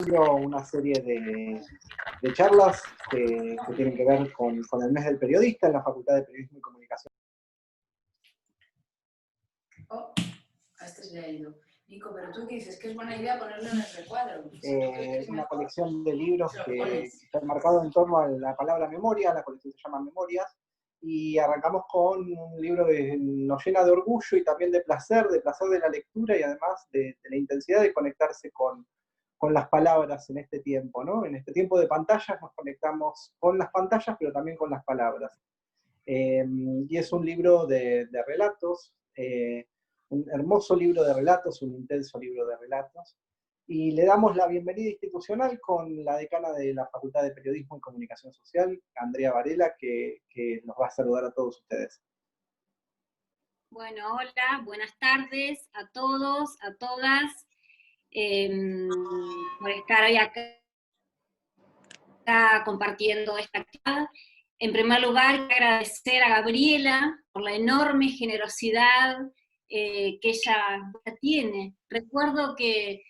una serie de charlas que tienen que ver con el mes del periodista en la Facultad de Periodismo y Comunicación. Oh, a este se le ha ido. Nico, pero tú dices que es buena idea ponerlo en el recuadro. Una colección de libros que está enmarcado en torno a la palabra memoria. La colección se llama Memorias, y arrancamos con un libro que nos llena de orgullo y también de placer de la lectura, y además de la intensidad de conectarse con las palabras en este tiempo, ¿no? En este tiempo de pantallas nos conectamos con las pantallas, pero también con las palabras. Y es un libro de relatos, un hermoso libro de relatos, un intenso libro de relatos. Y le damos la bienvenida institucional con la decana de la Facultad de Periodismo y Comunicación Social, Andrea Varela, que nos va a saludar a todos ustedes. Bueno, hola, buenas tardes a todos, a todas, por estar hoy acá compartiendo esta actividad. En primer lugar, quiero agradecer a Gabriela por la enorme generosidad que ella tiene. Recuerdo que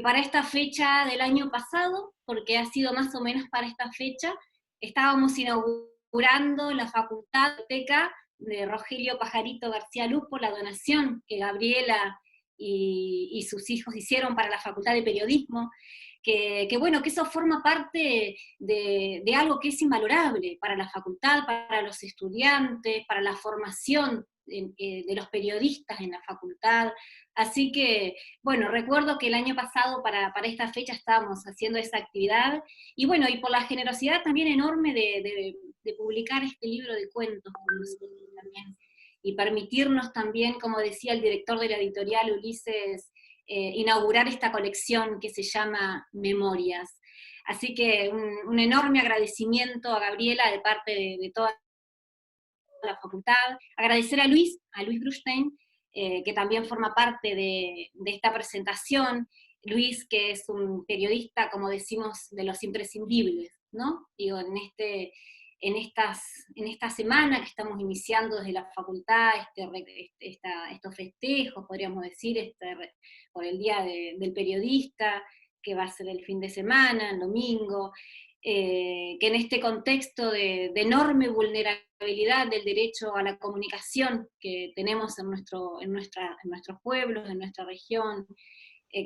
para esta fecha del año pasado, porque ha sido más o menos para esta fecha, estábamos inaugurando la Facultad de Biblioteca de Rogelio Pajarito García Lupo, la donación que Gabriela y sus hijos hicieron para la Facultad de Periodismo, que bueno, que eso forma parte de algo que es invalorable para la facultad, para los estudiantes, para la formación de los periodistas en la facultad. Así que, bueno, recuerdo que el año pasado para esta fecha estábamos haciendo esa actividad, y bueno, y por la generosidad también enorme de publicar este libro de cuentos con nosotros también, y permitirnos también, como decía el director de la editorial, Ulises, inaugurar esta colección que se llama Memorias. Así que un enorme agradecimiento a Gabriela de parte de toda la facultad. Agradecer a Luis Brustein, que también forma parte de esta presentación. Luis, que es un periodista, como decimos, de los imprescindibles, ¿no? Digo, en esta semana que estamos iniciando desde la facultad, estos festejos, podríamos decir, por el Día del Periodista, que va a ser el fin de semana, el domingo, que en este contexto de enorme vulnerabilidad del derecho a la comunicación que tenemos en nuestros pueblos, en nuestra región,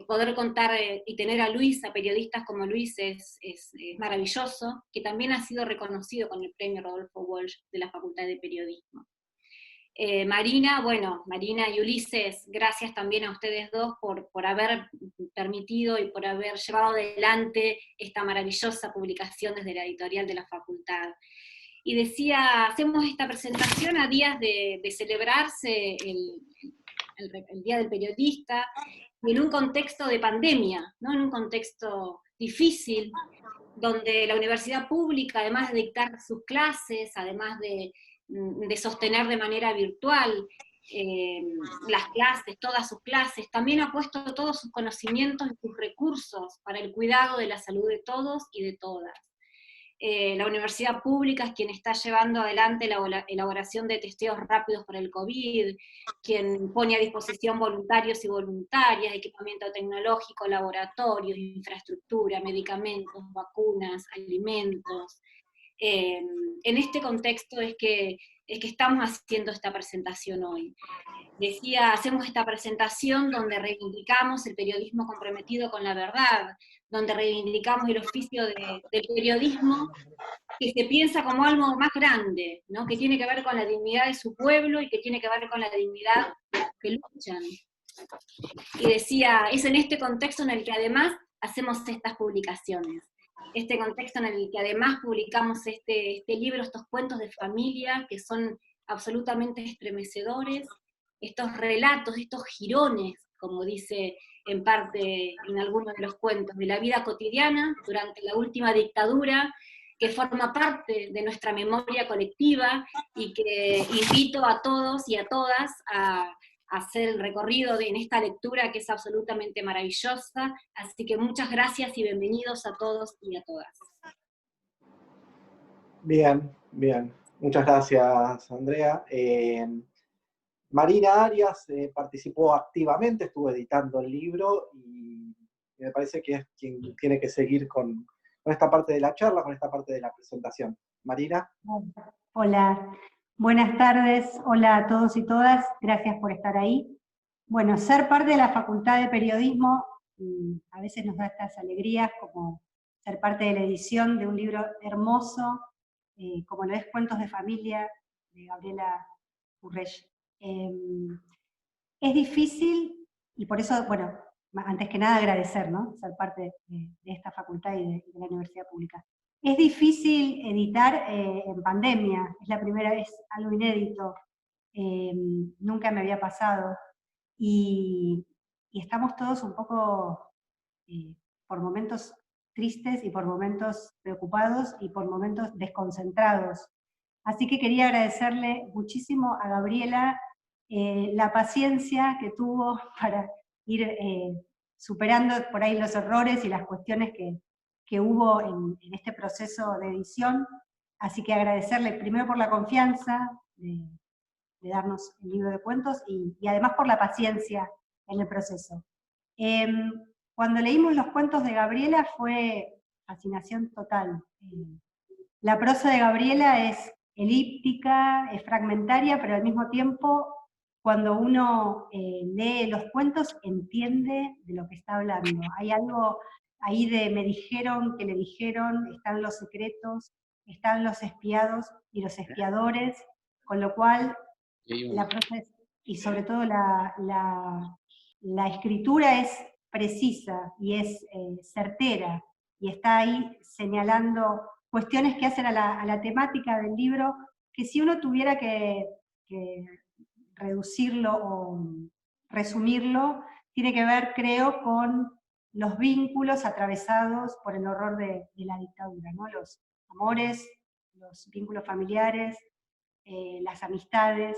poder contar y tener a periodistas como Luis es maravilloso, que también ha sido reconocido con el premio Rodolfo Walsh de la Facultad de Periodismo. Marina y Ulises, gracias también a ustedes dos por haber permitido y por haber llevado adelante esta maravillosa publicación desde la editorial de la facultad. Y decía, hacemos esta presentación a días de celebrarse el Día del Periodista, y en un contexto de pandemia, ¿no? En un contexto difícil, donde la universidad pública, además de dictar sus clases, además de sostener de manera virtual las clases, todas sus clases, también ha puesto todos sus conocimientos y sus recursos para el cuidado de la salud de todos y de todas. La universidad pública es quien está llevando adelante la elaboración de testeos rápidos para el COVID, quien pone a disposición voluntarios y voluntarias, equipamiento tecnológico, laboratorios, infraestructura, medicamentos, vacunas, alimentos. En este contexto es que estamos haciendo esta presentación hoy. Decía, hacemos esta presentación donde reivindicamos el periodismo comprometido con la verdad, donde reivindicamos el oficio del periodismo, que se piensa como algo más grande, ¿no? Que tiene que ver con la dignidad de su pueblo y que tiene que ver con la dignidad de los que luchan. Y decía, es en este contexto en el que además hacemos estas publicaciones, este contexto en el que además publicamos este libro, estos cuentos de familia que son absolutamente estremecedores, estos relatos, estos jirones, como dice en parte en algunos de los cuentos, de la vida cotidiana durante la última dictadura, que forma parte de nuestra memoria colectiva, y que invito a todos y a todas a hacer el recorrido en esta lectura que es absolutamente maravillosa. Así que muchas gracias y bienvenidos a todos y a todas. Bien, bien. Muchas gracias, Andrea. Marina Arias participó activamente, estuvo editando el libro, y y me parece que es quien tiene que seguir con esta parte de la charla, con esta parte de la presentación. Marina. Hola, buenas tardes, hola a todos y todas, gracias por estar ahí. Bueno, ser parte de la Facultad de Periodismo a veces nos da estas alegrías, como ser parte de la edición de un libro hermoso, como lo es Cuentos de Familia, de Gabriela Urrell. Es difícil, y por eso, bueno, antes que nada agradecer, ¿no? Ser parte de esta facultad y de la universidad pública. Es difícil editar en pandemia, es la primera vez, algo inédito, nunca me había pasado, y estamos todos un poco, por momentos tristes y por momentos preocupados y por momentos desconcentrados. Así que quería agradecerle muchísimo a Gabriela la paciencia que tuvo para ir superando por ahí los errores y las cuestiones que hubo en este proceso de edición. Así que agradecerle primero por la confianza de darnos el libro de cuentos y además por la paciencia en el proceso. Cuando leímos los cuentos de Gabriela fue fascinación total. La prosa de Gabriela es elíptica, es fragmentaria, pero al mismo tiempo, cuando uno lee los cuentos, entiende de lo que está hablando. Hay algo ahí de me dijeron, que le dijeron, están los secretos, están los espiados y los espiadores, con lo cual la prosa es, y sobre todo la escritura es precisa y es certera, y está ahí señalando cuestiones que hacen a la temática del libro, que si uno tuviera que reducirlo o resumirlo, tiene que ver, creo, con los vínculos atravesados por el horror de la dictadura, ¿no? Los amores, los vínculos familiares, las amistades,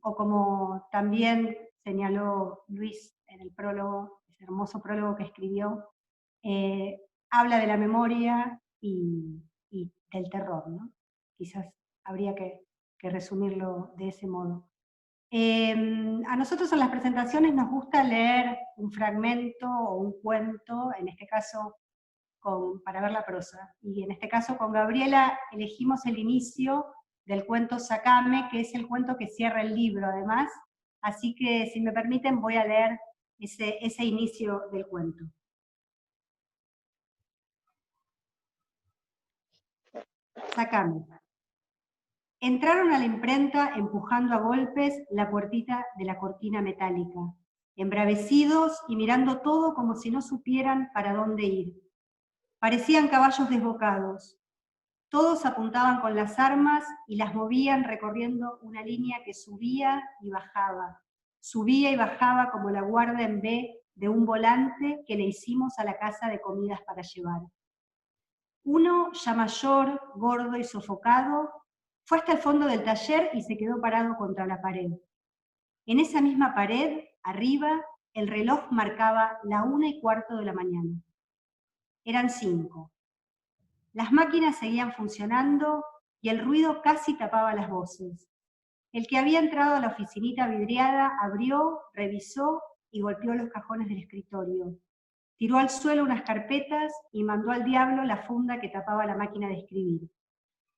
o como también señaló Luis en el prólogo, ese hermoso prólogo que escribió, habla de la memoria y del terror, ¿no? Quizás habría que resumirlo de ese modo. A nosotros en las presentaciones nos gusta leer un fragmento o un cuento, en este caso para ver la prosa, y en este caso con Gabriela elegimos el inicio del cuento Sacame, que es el cuento que cierra el libro además, así que si me permiten voy a leer ese inicio del cuento. Sacame. Entraron a la imprenta empujando a golpes la puertita de la cortina metálica, embravecidos y mirando todo como si no supieran para dónde ir. Parecían caballos desbocados. Todos apuntaban con las armas y las movían recorriendo una línea que subía y bajaba como la guarda en B de un volante que le hicimos a la casa de comidas para llevar. Uno, ya mayor, gordo y sofocado, fue hasta el fondo del taller y se quedó parado contra la pared. En esa misma pared, arriba, el reloj marcaba la 1:15 de la mañana. Eran 5. Las máquinas seguían funcionando y el ruido casi tapaba las voces. El que había entrado a la oficinita vidriada abrió, revisó y golpeó los cajones del escritorio. Tiró al suelo unas carpetas y mandó al diablo la funda que tapaba la máquina de escribir.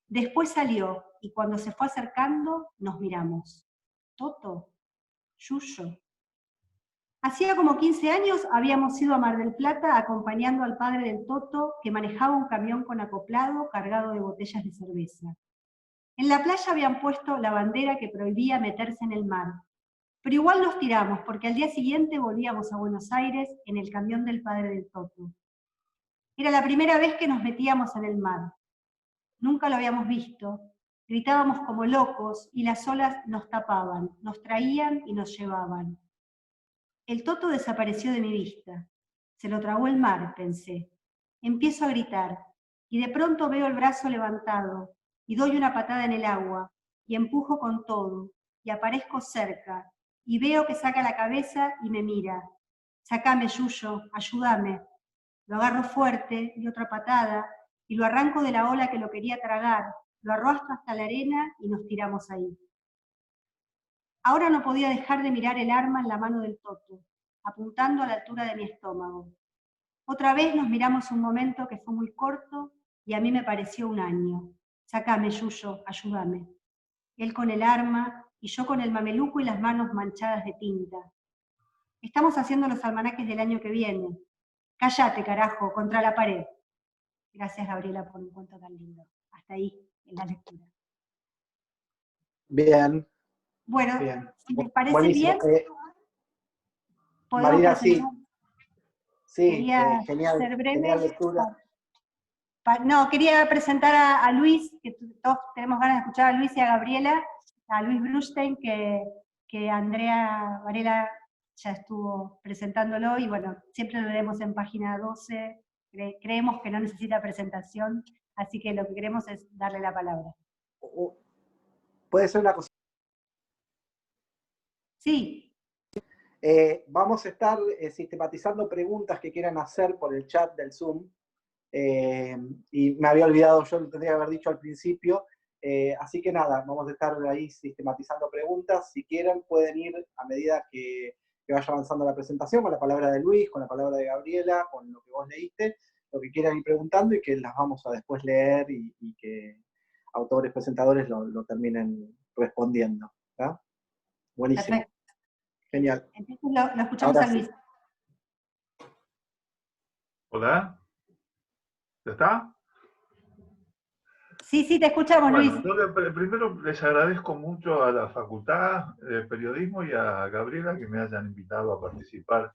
Después salió y cuando se fue acercando nos miramos. ¿Toto? ¿Yuyo? Hacía como 15 años habíamos ido a Mar del Plata acompañando al padre del Toto, que manejaba un camión con acoplado cargado de botellas de cerveza. En la playa habían puesto la bandera que prohibía meterse en el mar, pero igual nos tiramos porque al día siguiente volvíamos a Buenos Aires en el camión del padre del Toto. Era la primera vez que nos metíamos en el mar. Nunca lo habíamos visto, gritábamos como locos y las olas nos tapaban, nos traían y nos llevaban. El Toto desapareció de mi vista. Se lo tragó el mar, pensé. Empiezo a gritar, y de pronto veo el brazo levantado, y doy una patada en el agua, y empujo con todo, y aparezco cerca, y veo que saca la cabeza y me mira. Sacame, Yuyo, ayúdame. Lo agarro fuerte, y otra patada, y lo arranco de la ola que lo quería tragar, lo arrastro hasta la arena y nos tiramos ahí. Ahora no podía dejar de mirar el arma en la mano del Toto. apuntando a la altura de mi estómago. Otra vez nos miramos un momento que fue muy corto y a mí me pareció un año. Sácame, Yuyo, ayúdame. Él con el arma y yo con el mameluco y las manos manchadas de tinta. Estamos haciendo los almanaques del año que viene. Cállate, carajo, contra la pared. Gracias, Gabriela, por un cuento tan lindo. Hasta ahí, en la lectura. Bien, Bueno, bien. si les parece Buenísimo. bien, podemos Marina, sí, presentar. sí, Quería genial, ser breve. genial lectura. No, quería presentar a Luis, que todos tenemos ganas de escuchar a Luis y a Gabriela, a Luis Brustein, que Andrea Varela ya estuvo presentándolo, y bueno, siempre lo leemos en página 12, creemos que no necesita presentación, así que lo que queremos es darle la palabra. Puede ser una cosa. Sí. Vamos a estar sistematizando preguntas que quieran hacer por el chat del Zoom. Y me había olvidado, yo lo tendría que haber dicho al principio, así que nada, vamos a estar ahí sistematizando preguntas. Si quieren pueden ir a medida que vaya avanzando la presentación, con la palabra de Luis, con la palabra de Gabriela, con lo que vos leíste, lo que quieran ir preguntando, y que las vamos a después leer y que autores, presentadores lo terminen respondiendo. ¿Tá? Buenísimo. Perfecto. Genial. Entonces lo escuchamos Ahora a Luis. sí. Hola, ¿ya está? Sí, te escuchamos, Bueno, Luis. yo primero les agradezco mucho a la Facultad de Periodismo y a Gabriela que me hayan invitado a participar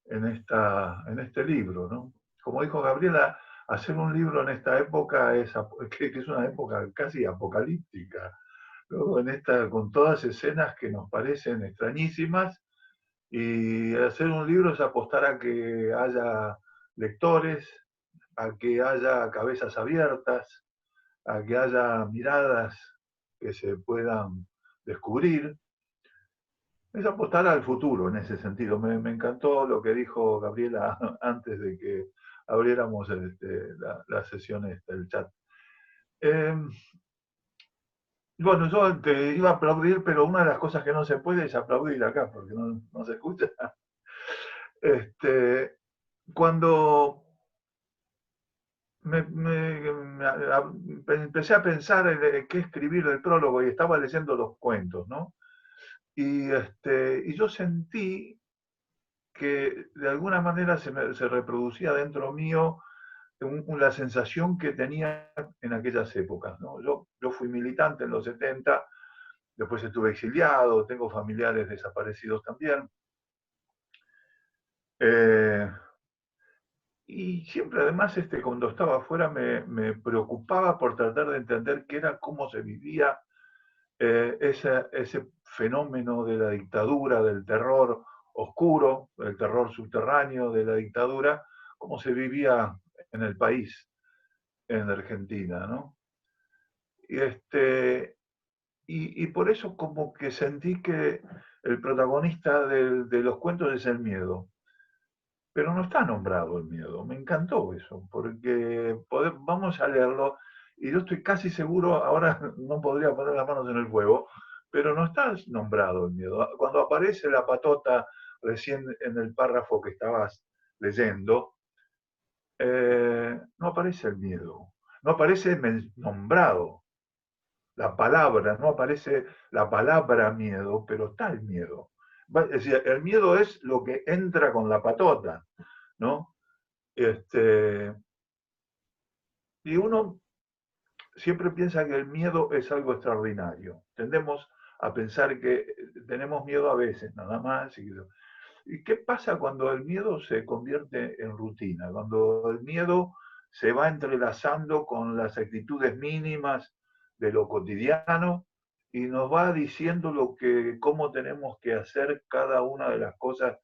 en este libro, ¿no? Como dijo Gabriela, hacer un libro en esta época que es una época casi apocalíptica, ¿no? Con todas escenas que nos parecen extrañísimas, y hacer un libro es apostar a que haya lectores, a que haya cabezas abiertas, a que haya miradas que se puedan descubrir. Es apostar al futuro en ese sentido. Me encantó lo que dijo Gabriela antes de que abriéramos la sesión del chat. Bueno, yo te iba a aplaudir, pero una de las cosas que no se puede es aplaudir acá, porque no se escucha. Cuando empecé a pensar en qué escribir del prólogo y estaba leyendo los cuentos, ¿no? Y yo sentí que de alguna manera se reproducía dentro mío la sensación que tenía en aquellas épocas, ¿no? Yo fui militante en los 70, después estuve exiliado, tengo familiares desaparecidos también. Y siempre además cuando estaba afuera me preocupaba por tratar de entender qué era, cómo se vivía ese fenómeno de la dictadura, del terror oscuro, del terror subterráneo de la dictadura, cómo se vivía en el país, en Argentina, ¿no? Y por eso como que sentí que el protagonista de los cuentos es el miedo. Pero no está nombrado el miedo. Me encantó eso, porque vamos a leerlo, y yo estoy casi seguro, ahora no podría poner las manos en el fuego, pero no está nombrado el miedo. Cuando aparece la patota recién en el párrafo que estabas leyendo, no aparece el miedo, no aparece nombrado la palabra, no aparece la palabra miedo, pero está el miedo. Es decir, el miedo es lo que entra con la patota, ¿no? Y uno siempre piensa que el miedo es algo extraordinario. Tendemos a pensar que tenemos miedo a veces, nada más. ¿Y qué pasa cuando el miedo se convierte en rutina? Cuando el miedo se va entrelazando con las actitudes mínimas de lo cotidiano y nos va diciendo cómo tenemos que hacer cada una de las cosas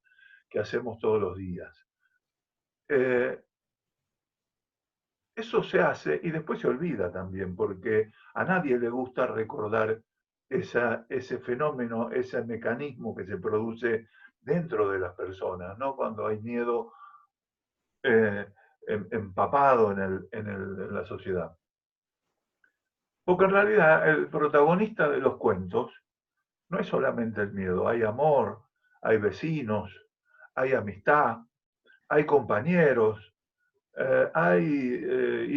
que hacemos todos los días. Eso se hace y después se olvida también, porque a nadie le gusta recordar ese fenómeno, ese mecanismo que se produce dentro de las personas, ¿no? Cuando hay miedo empapado en la sociedad. Porque en realidad el protagonista de los cuentos no es solamente el miedo, hay amor, hay vecinos, hay amistad, hay compañeros, hay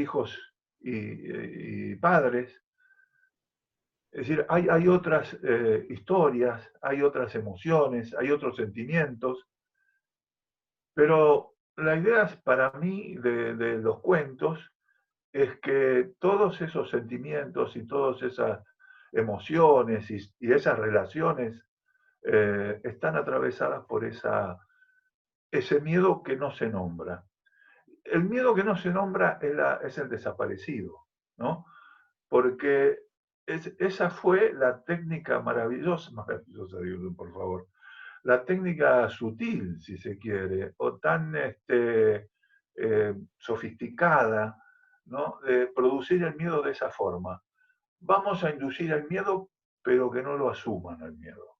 hijos y padres. Es decir, hay otras historias, hay otras emociones, hay otros sentimientos, pero la idea para mí de los cuentos es que todos esos sentimientos y todas esas emociones y esas relaciones están atravesadas por ese miedo que no se nombra. El miedo que no se nombra es el desaparecido, ¿no? Porque esa fue la técnica maravillosa, digo, por favor, la técnica sutil, si se quiere, o tan sofisticada, ¿no? De producir el miedo de esa forma. Vamos a inducir el miedo, pero que no lo asuman el miedo.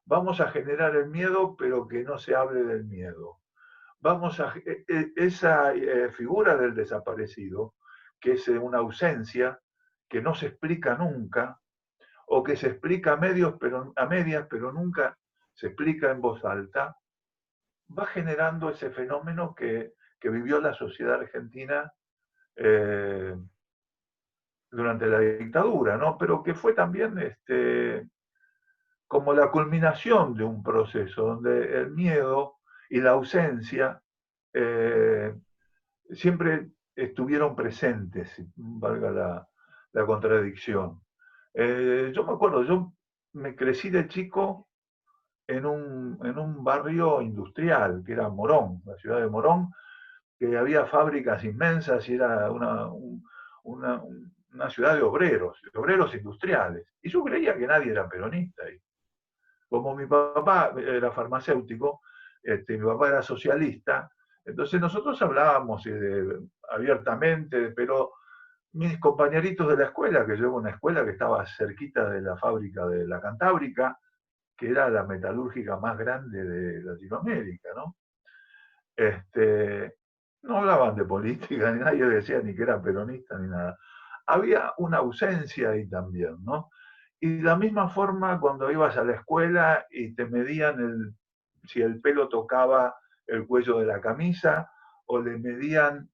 Vamos a generar el miedo, pero que no se hable del miedo. Esa figura del desaparecido, que es una ausencia que no se explica nunca, o que se explica a medias, pero nunca se explica en voz alta, va generando ese fenómeno que vivió la sociedad argentina durante la dictadura, ¿no? Pero que fue también como la culminación de un proceso donde el miedo y la ausencia siempre estuvieron presentes, valga la contradicción. Yo me acuerdo, yo me crecí de chico en un barrio industrial, que era Morón, la ciudad de Morón, que había fábricas inmensas y era una ciudad de obreros industriales. Y yo creía que nadie era peronista ahí. Como mi papá era farmacéutico, mi papá era socialista, entonces nosotros hablábamos abiertamente, pero mis compañeritos de la escuela, que yo iba a una escuela que estaba cerquita de la fábrica de la Cantábrica, que era la metalúrgica más grande de Latinoamérica, ¿no? No hablaban de política, ni nadie decía ni que era peronista ni nada. Había una ausencia ahí también, ¿no? Y de la misma forma cuando ibas a la escuela y te medían si el pelo tocaba el cuello de la camisa o le medían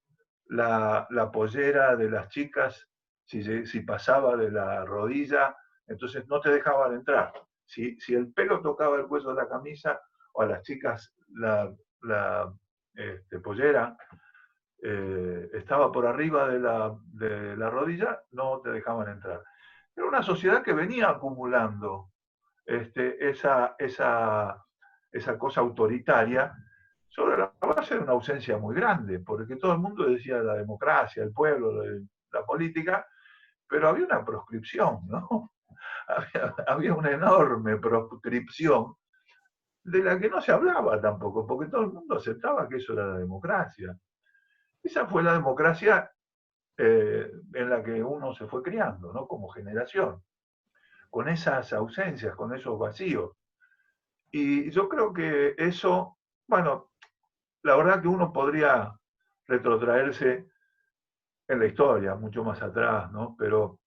la pollera de las chicas si pasaba de la rodilla, entonces no te dejaban entrar. Si el pelo tocaba el cuello de la camisa o a las chicas la pollera estaba por arriba de la rodilla, no te dejaban entrar. Era una sociedad que venía acumulando esa cosa autoritaria sobre la base de una ausencia muy grande, porque todo el mundo decía la democracia, el pueblo, la política, pero había una proscripción, ¿no? Había una enorme proscripción de la que no se hablaba tampoco, porque todo el mundo aceptaba que eso era la democracia. Esa fue la democracia en la que uno se fue criando, ¿no? Como generación, con esas ausencias, con esos vacíos. Y yo creo que eso, bueno, la verdad que uno podría retrotraerse en la historia, mucho más atrás, ¿no? Pero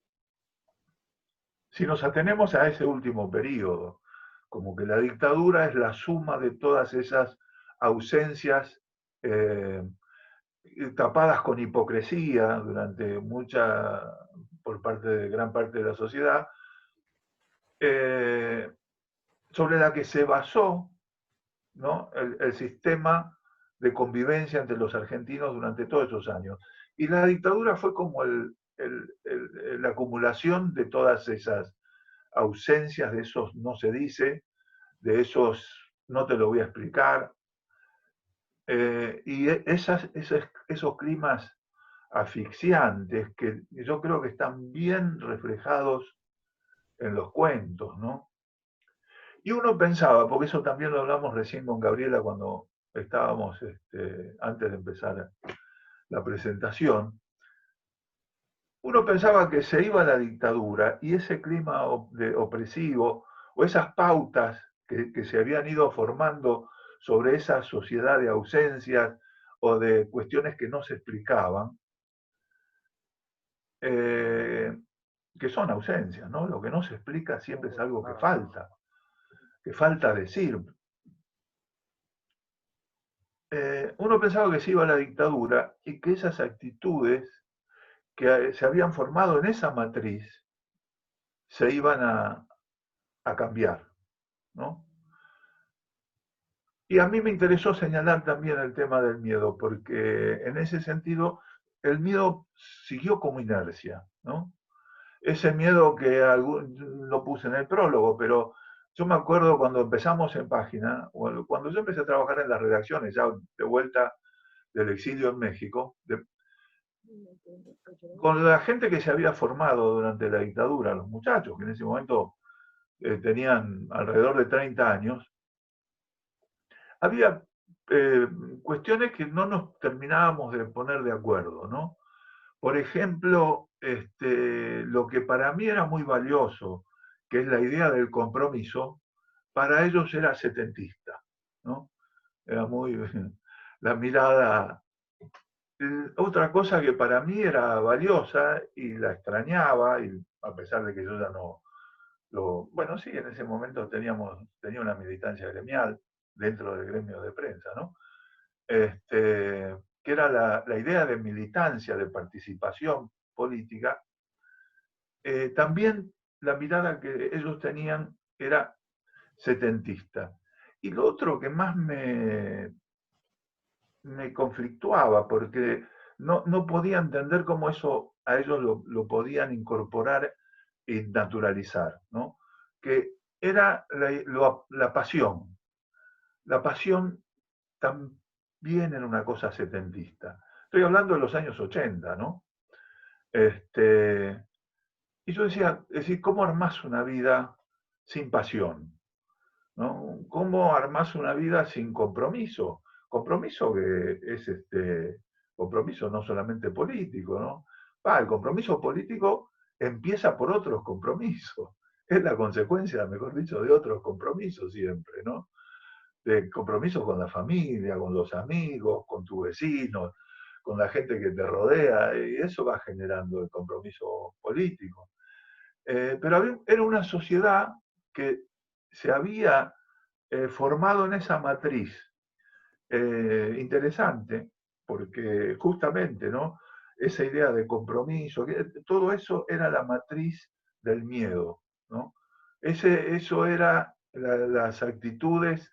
si nos atenemos a ese último periodo, como que la dictadura es la suma de todas esas ausencias tapadas con hipocresía por parte de gran parte de la sociedad, sobre la que se basó, ¿no? el sistema de convivencia entre los argentinos durante todos esos años. Y la dictadura fue como la acumulación de todas esas ausencias, de esos no se dice, de esos no te lo voy a explicar, y esos climas asfixiantes que yo creo que están bien reflejados en los cuentos, ¿no? Y uno pensaba, porque eso también lo hablamos recién con Gabriela cuando estábamos, antes de empezar la presentación, uno pensaba que se iba a la dictadura y ese clima opresivo o esas pautas que se habían ido formando sobre esa sociedad de ausencias o de cuestiones que no se explicaban, que son ausencias, ¿no? Lo que no se explica siempre es algo que falta decir. uno pensaba que se iba a la dictadura y que esas actitudes que se habían formado en esa matriz se iban a cambiar, ¿no? Y a mí me interesó señalar también el tema del miedo, porque en ese sentido el miedo siguió como inercia, ¿no? Ese miedo que lo puse en el prólogo, pero yo me acuerdo cuando empezamos en Página, cuando yo empecé a trabajar en las redacciones, ya de vuelta del exilio en México, con la gente que se había formado durante la dictadura, los muchachos que en ese momento tenían alrededor de 30 años, había cuestiones que no nos terminábamos de poner de acuerdo, ¿no? Por ejemplo, lo que para mí era muy valioso, que es la idea del compromiso, para ellos era setentista, ¿no? Era muy la mirada. Otra cosa que para mí era valiosa y la extrañaba, y a pesar de que yo ya no bueno, sí, en ese momento tenía una militancia gremial dentro del gremio de prensa, ¿no? Que era la idea de militancia, de participación política. También la mirada que ellos tenían era setentista. Y lo otro que más me conflictuaba, porque no podía entender cómo eso a ellos lo podían incorporar y naturalizar, ¿no? Que era la pasión. La pasión también era una cosa setentista. Estoy hablando de los años 80, ¿no? Y yo decía, es decir, ¿cómo armás una vida sin pasión? ¿No? ¿Cómo armás una vida sin compromiso? Compromiso que es compromiso no solamente político, ¿no? El compromiso político empieza por otros compromisos. Es la consecuencia, mejor dicho, de otros compromisos siempre, ¿no? De compromisos con la familia, con los amigos, con tus vecinos, con la gente que te rodea, y eso va generando el compromiso político. Pero era una sociedad que se había formado en esa matriz interesante, porque justamente, ¿no? Esa idea de compromiso, todo eso era la matriz del miedo, ¿no? Eso era las actitudes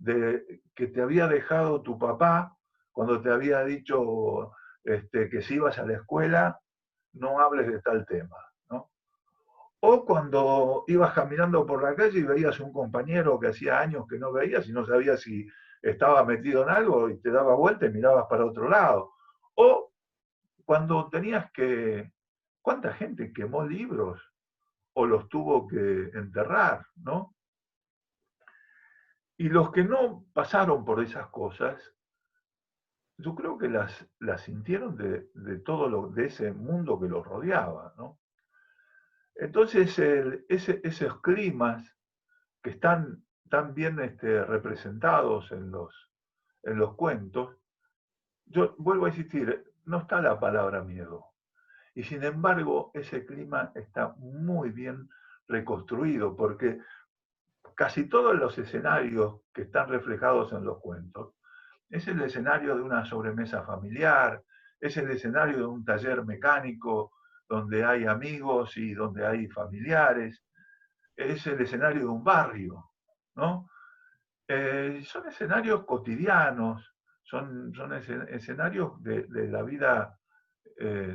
que te había dejado tu papá cuando te había dicho que si ibas a la escuela no hables de tal tema, ¿no? O cuando ibas caminando por la calle y veías un compañero que hacía años que no veías y no sabías si estaba metido en algo y te dabas vuelta y mirabas para otro lado. O cuando tenías que... ¿Cuánta gente quemó libros o los tuvo que enterrar, ¿no? Y los que no pasaron por esas cosas, yo creo que las sintieron de de ese mundo que los rodeaba, ¿no? Entonces, esos climas que están tan bien representados en los cuentos, yo vuelvo a insistir, no está la palabra miedo. Y sin embargo, ese clima está muy bien reconstruido, porque casi todos los escenarios que están reflejados en los cuentos, es el escenario de una sobremesa familiar, es el escenario de un taller mecánico donde hay amigos y donde hay familiares, es el escenario de un barrio, ¿no? Son escenarios cotidianos, son escenarios de la vida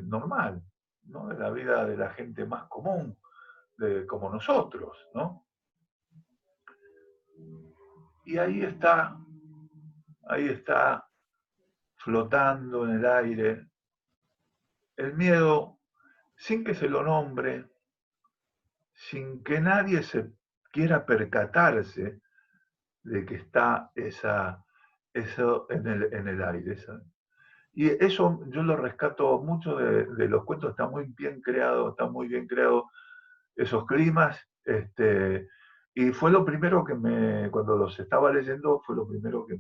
normal, ¿no? De la vida de la gente más común, como nosotros, ¿no? Y ahí está flotando en el aire el miedo, sin que se lo nombre, sin que nadie se quiera percatarse de que está eso en el aire. Y eso yo lo rescato mucho de los cuentos, está muy bien creado esos climas, y fue lo primero cuando los estaba leyendo, fue lo primero que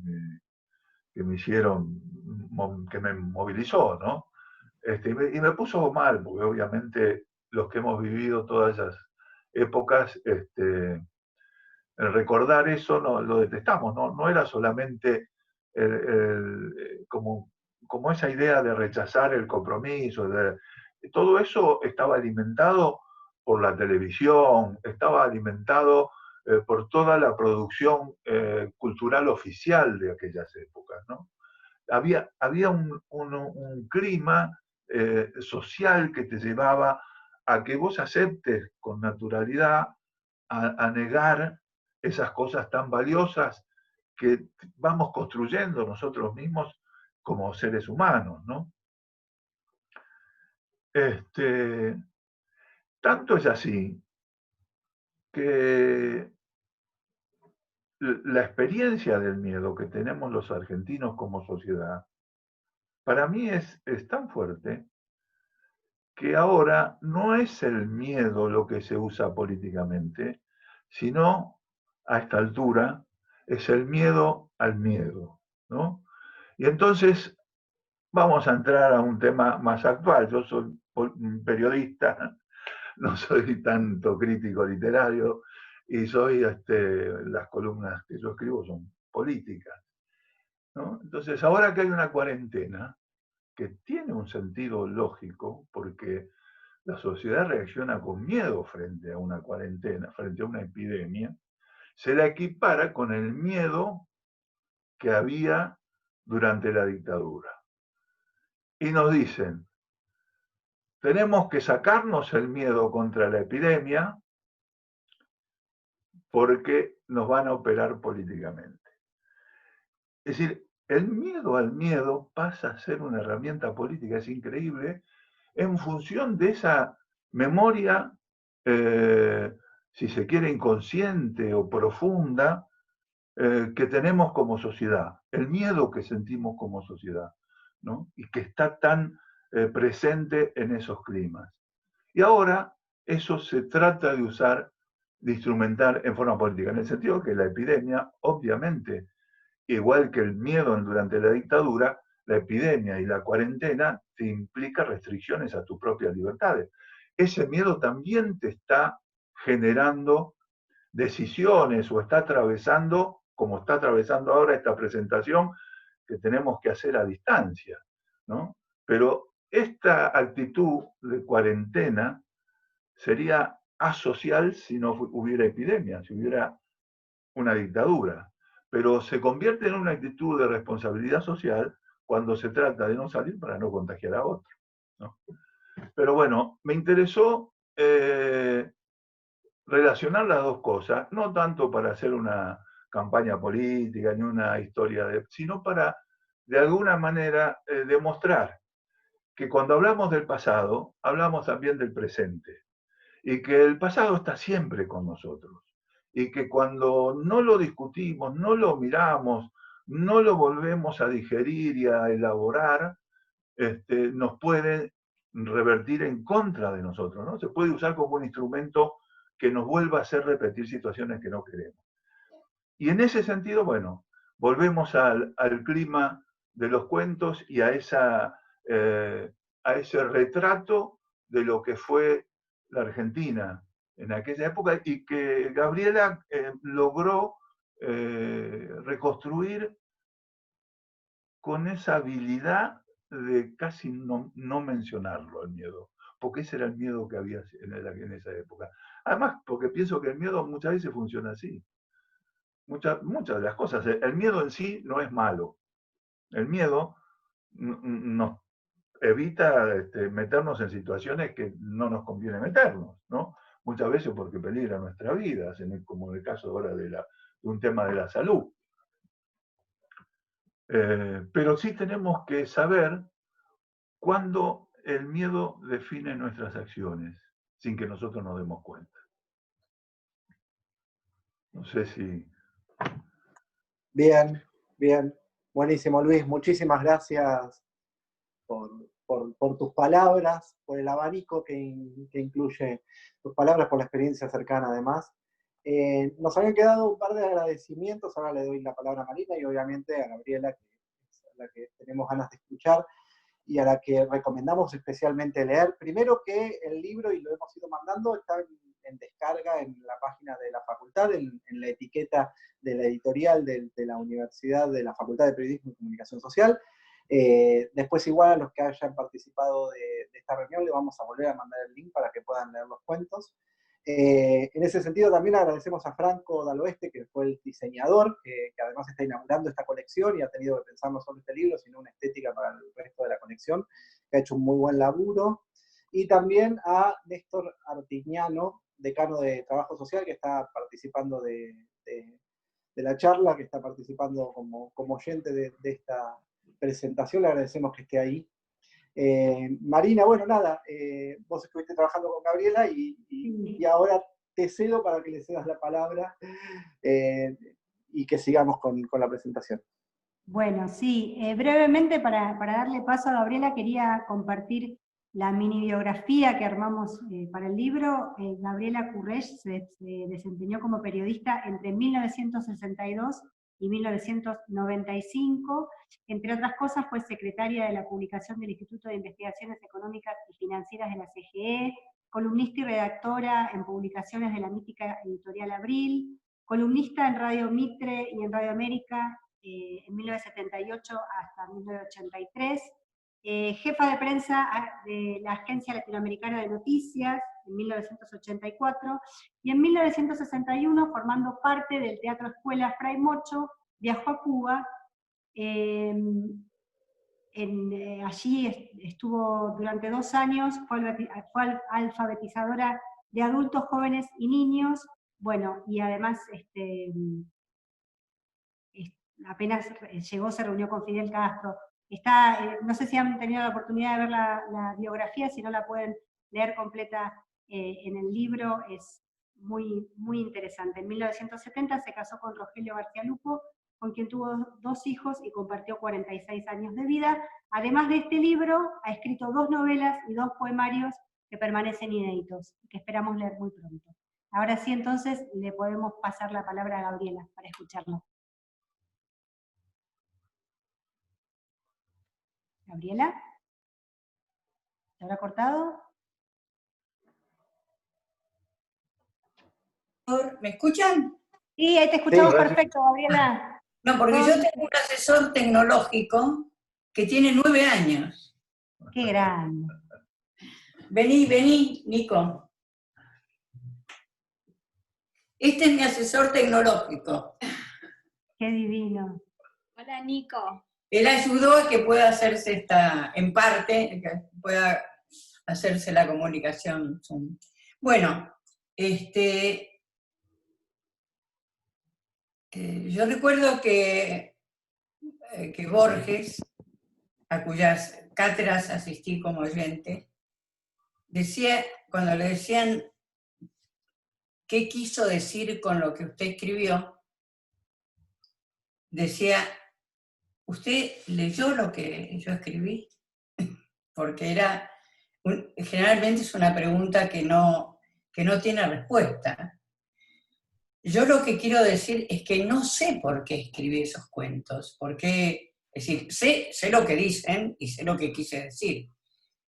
me hicieron, que me movilizó, ¿no? Y me puso mal, porque obviamente los que hemos vivido todas esas épocas, recordar eso lo detestamos, no era solamente como esa idea de rechazar el compromiso. Todo eso estaba alimentado por la televisión, estaba alimentado por toda la producción cultural oficial de aquellas épocas, ¿no? Había un clima social que te llevaba a que vos aceptes con naturalidad a negar esas cosas tan valiosas que vamos construyendo nosotros mismos como seres humanos, ¿no? Tanto es así que la experiencia del miedo que tenemos los argentinos como sociedad, para mí es tan fuerte que ahora no es el miedo lo que se usa políticamente, sino a esta altura es el miedo al miedo, ¿no? Y entonces vamos a entrar a un tema más actual. Yo soy periodista, no soy tanto crítico literario, y las columnas que yo escribo son políticas, ¿no? Entonces, ahora que hay una cuarentena, que tiene un sentido lógico, porque la sociedad reacciona con miedo frente a una cuarentena, frente a una epidemia, se la equipara con el miedo que había durante la dictadura. Y nos dicen, tenemos que sacarnos el miedo contra la epidemia porque nos van a operar políticamente. Es decir, el miedo al miedo pasa a ser una herramienta política, es increíble, en función de esa memoria, si se quiere, inconsciente o profunda, que tenemos como sociedad, el miedo que sentimos como sociedad, ¿no? Y que está tan presente en esos climas. Y ahora eso se trata de usar, de instrumentar en forma política, en el sentido que la epidemia, obviamente, igual que el miedo durante la dictadura, la epidemia y la cuarentena te implica restricciones a tus propias libertades. Ese miedo también te está generando decisiones o está atravesando, como está atravesando ahora esta presentación, que tenemos que hacer a distancia, ¿no? Pero esta actitud de cuarentena sería asocial si no hubiera epidemia, si hubiera una dictadura. Pero se convierte en una actitud de responsabilidad social cuando se trata de no salir para no contagiar a otro, ¿no? Pero bueno, me interesó relacionar las dos cosas, no tanto para hacer una campaña política ni una historia, sino para, de alguna manera, demostrar que cuando hablamos del pasado, hablamos también del presente, y que el pasado está siempre con nosotros, y que cuando no lo discutimos, no lo miramos, no lo volvemos a digerir y a elaborar, nos puede revertir en contra de nosotros, ¿no? Se puede usar como un instrumento que nos vuelva a hacer repetir situaciones que no queremos. Y en ese sentido, bueno, volvemos al clima de los cuentos y a ese retrato de lo que fue la Argentina en aquella época y que Gabriela logró reconstruir con esa habilidad de casi no mencionarlo, el miedo, porque ese era el miedo que había en esa época. Además, porque pienso que el miedo muchas veces funciona así. Muchas de las cosas. El miedo en sí no es malo. El miedo nos evita meternos en situaciones que no nos conviene meternos, ¿no? Muchas veces porque peligra nuestra vida, como en el caso ahora de un tema de la salud. Pero sí tenemos que saber cuándo el miedo define nuestras acciones, sin que nosotros nos demos cuenta. No sé si... Bien, bien. Buenísimo, Luis. Muchísimas gracias por tus palabras, por el abanico que incluye tus palabras, por la experiencia cercana además. Nos habían quedado un par de agradecimientos, ahora le doy la palabra a Marina y obviamente a Gabriela, que es la que tenemos ganas de escuchar. y a la que recomendamos especialmente leer. Primero que el libro, y lo hemos ido mandando, está en descarga en la página de la facultad, en la etiqueta de la editorial de la Universidad, de la Facultad de Periodismo y Comunicación Social. Después igual a los que hayan participado de esta reunión le vamos a volver a mandar el link para que puedan leer los cuentos. En ese sentido también agradecemos a Franco Daloeste, que fue el diseñador, que además está inaugurando esta colección y ha tenido que pensar no solo este libro, sino una estética para el resto de la colección, que ha hecho un muy buen laburo. Y también a Néstor Artiñano, decano de Trabajo Social, que está participando de la charla, que está participando como oyente de esta presentación. Le agradecemos que esté ahí. Marina, bueno, nada, vos estuviste trabajando con Gabriela y ahora te cedo para que le cedas la palabra y que sigamos con la presentación. Bueno, sí, brevemente para darle paso a Gabriela quería compartir la mini biografía que armamos para el libro. Gabriela Currech se desempeñó como periodista entre 1962 y 1995, entre otras cosas fue secretaria de la publicación del Instituto de Investigaciones Económicas y Financieras de la CGE, columnista y redactora en publicaciones de la mítica editorial Abril, columnista en Radio Mitre y en Radio América en 1978 hasta 1983, jefa de prensa de la Agencia Latinoamericana de Noticias en 1984, y en 1961, formando parte del Teatro Escuela Fray Mocho, viajó a Cuba. Allí estuvo durante 2 años, fue alfabetizadora de adultos, jóvenes y niños, bueno, y además apenas llegó se reunió con Fidel Castro. No sé si han tenido la oportunidad de ver la biografía, si no la pueden leer completa en el libro, es muy, muy interesante. En 1970 se casó con Rogelio García Lupo, con quien tuvo 2 hijos y compartió 46 años de vida. Además de este libro, ha escrito 2 novelas y 2 poemarios que permanecen inéditos, y que esperamos leer muy pronto. Ahora sí, entonces, le podemos pasar la palabra a Gabriela para escucharla. Gabriela, ¿se habrá cortado? ¿Me escuchan? Sí, ahí te escuchamos, Sí, perfecto, Gabriela. No, porque yo tengo un asesor tecnológico que tiene 9 años. Qué grande. Vení, Nico. Este es mi asesor tecnológico. Qué divino. Hola, Nico. Él ayudó a que pueda hacerse en parte, que pueda hacerse la comunicación Zoom. Bueno, yo recuerdo que Borges, a cuyas cátedras asistí como oyente, decía, cuando le decían qué quiso decir con lo que usted escribió, decía, ¿usted leyó lo que yo escribí? Porque generalmente es una pregunta que no tiene respuesta. Yo lo que quiero decir es que no sé por qué escribí esos cuentos, es decir, sé lo que dicen y sé lo que quise decir,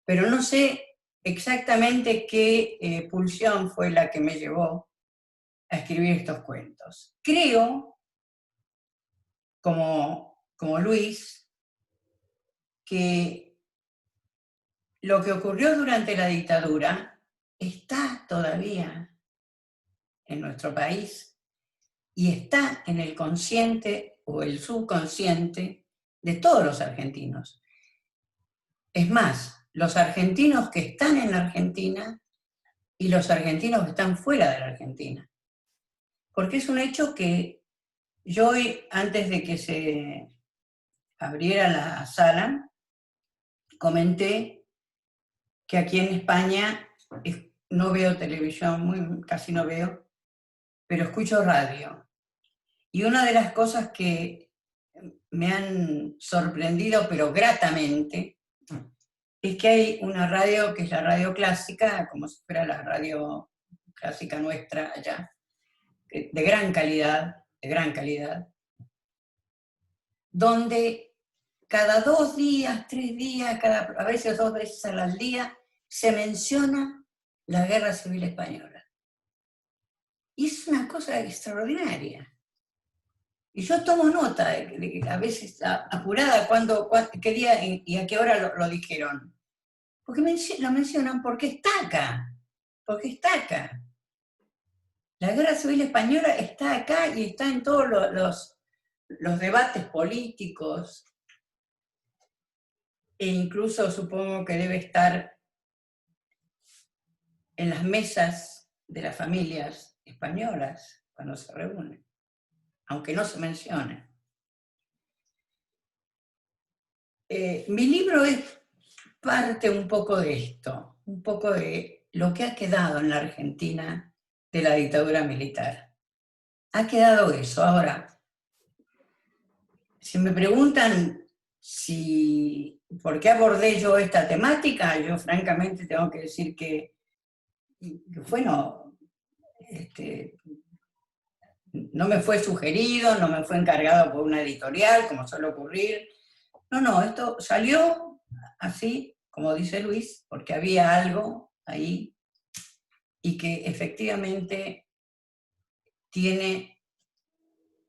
pero no sé exactamente qué pulsión fue la que me llevó a escribir estos cuentos. Creo, como Luis, que lo que ocurrió durante la dictadura está todavía en nuestro país y está en el consciente o el subconsciente de todos los argentinos. Es más, los argentinos que están en la Argentina y los argentinos que están fuera de la Argentina. Porque es un hecho que yo hoy, antes de que se abriera la sala, comenté que aquí en España no veo televisión, casi no veo, pero escucho radio. Y una de las cosas que me han sorprendido, pero gratamente, es que hay una radio que es la radio clásica, como si fuera la radio clásica nuestra allá, de gran calidad, donde cada 2 días, 3 días, a veces 2 veces al día, se menciona la Guerra Civil Española. Y es una cosa extraordinaria. Y yo tomo nota de que a veces apurada qué día y a qué hora lo dijeron. Porque lo mencionan porque está acá. Porque está acá. La Guerra Civil Española está acá y está en todos los debates políticos. E incluso supongo que debe estar en las mesas de las familias españolas cuando se reúnen, aunque no se mencione. Mi libro es parte un poco de esto, un poco de lo que ha quedado en la Argentina de la dictadura militar. Ha quedado eso. Ahora, si me preguntan por qué abordé yo esta temática, yo francamente tengo que decir que bueno, no me fue sugerido, no me fue encargado por una editorial, como suele ocurrir. No, esto salió así, como dice Luis, porque había algo ahí y que efectivamente tiene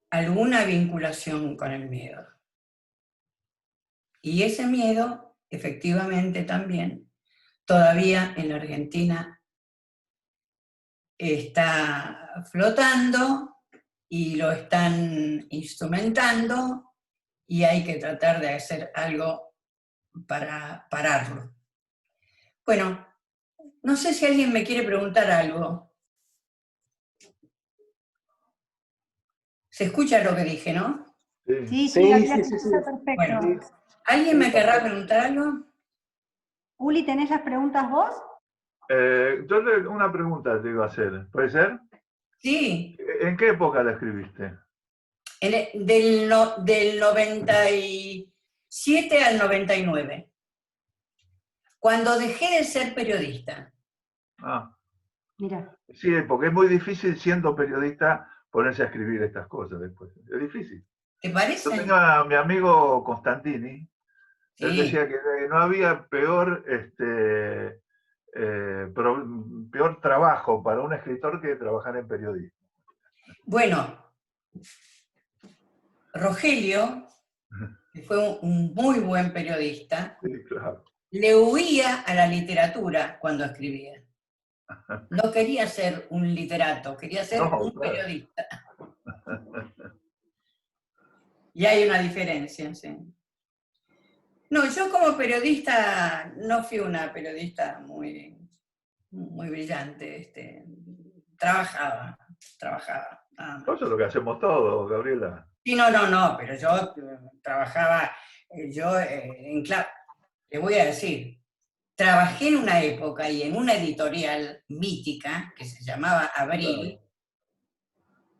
alguna vinculación con el miedo. Y ese miedo, efectivamente también, todavía en la Argentina está flotando y lo están instrumentando y hay que tratar de hacer algo para pararlo. Bueno, no sé si alguien me quiere preguntar algo. ¿Se escucha lo que dije, no? Sí, Sí, aquí sí, se sí, escucha sí. perfecto. Bueno, ¿alguien me querrá preguntar algo? Uli, ¿tenés las preguntas vos? Una pregunta te iba a hacer, ¿puede ser? Sí. ¿En qué época la escribiste? Del 97 al 99. Cuando dejé de ser periodista. Ah, Mira. sí, porque es muy difícil siendo periodista ponerse a escribir estas cosas después. Es difícil. ¿Te Yo parece? tenía a mi amigo Constantini, él Sí. decía que no había peor trabajo para un escritor que trabajar en periodismo. Bueno, Rogelio, que fue un muy buen periodista, Sí, claro. le huía a la literatura cuando escribía. No quería ser un literato, quería ser No, un claro. periodista. Y hay una diferencia, sí. No, yo como periodista no fui una periodista muy brillante. Trabajaba, nada más. Eso es lo que hacemos todos, Gabriela. Sí, no, pero yo trabajaba, le voy a decir, trabajé en una época y en una editorial mítica que se llamaba Abril,